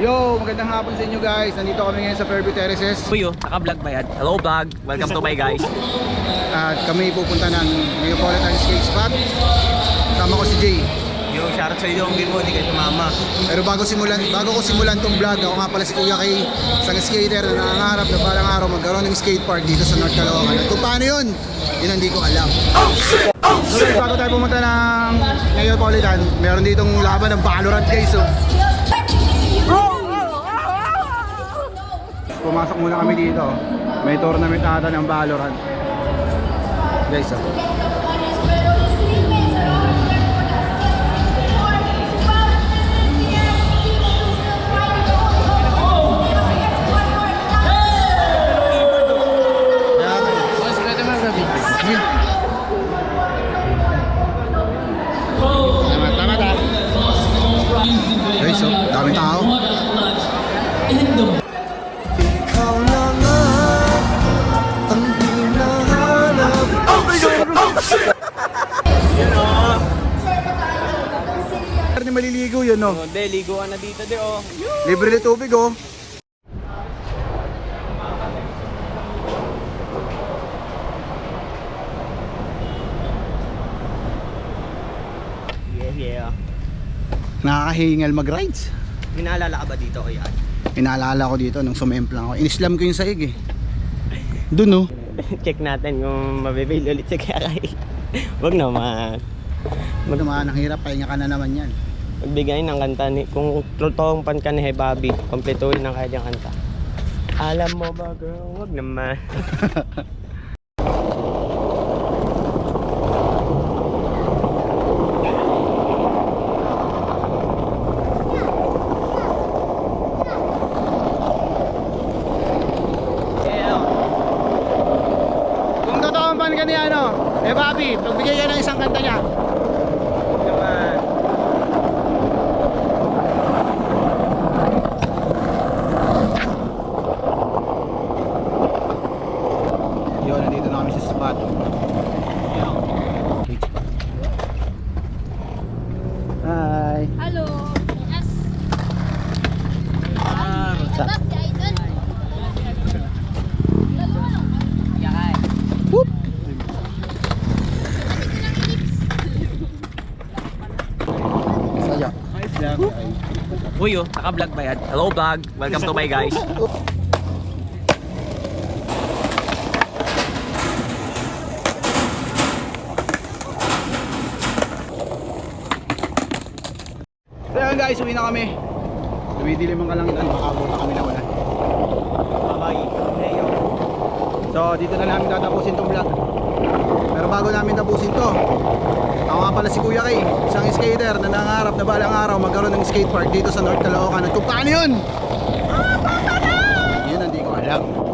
Yo, magandang hapon sa inyo guys. Nandito kami ngayon sa Fairview Terraces. Kuyo, naka-vlog ba yan? Hello vlog, welcome to my guys. At kami pupunta ng Neapolitan Skate Spot. Kasama ko si Jay. Yo, shoutout sa iyo, hindi mo, hindi kayo sumama. Pero bago ko simulan tong vlog, ako nga pala si Kuya Kay, isang skater na nangangarap na balang araw magkaroon ng skate park dito sa North Caloocan. At kung paano yun hindi ko alam. So guys, bago tayo pumunta ng Neapolitan, meron ditong laban ng Valorant guys. So, pumasok muna kami dito. May tournament ata ng Valorant. Guys, guys, daming tao. Ni maliligo yun, no? Hindi, liguan na dito de oh. Libre na tubig, oh. Yeah. Nakakahingal mag-rides. Pinaalala ka ba dito kaya? Inaalala ko dito nung sumemplang ako. In-slam ko yung saig eh. Doon, no? Check natin kung mabibil ulit si Kakay. Wag naman. Wag naman, ang hirap. Pahinga ka na naman yan. Magbigay ng kanta ni, kung totoong pan ka ni Hey Bobby, kompletuhin ang kanyang kanta. Alam mo ba girl, wag naman. Kung totoong fan ka ni ano, eh Bobby, pagbigay ka ng isang kanta niya. Naman. Yun, nandito na kami sa spot. Hi. Halo. Yes. What's up? Whoop. Saya. Kuyo, naka-vlog ba yan? Hello vlog, welcome to my guys. So yun guys, uwi na kami. Dumidilim ang kalangitan, makabot na kami na wala. Bye. So dito na namin tatapusin tong vlog. Pero bago namin tapusin to, ako nga pala si Kuya Kay, isang skater na nangarap na balang araw magkaroon ng skate park dito sa North Caloocan. At kung paano yun? Yun hindi ko alam.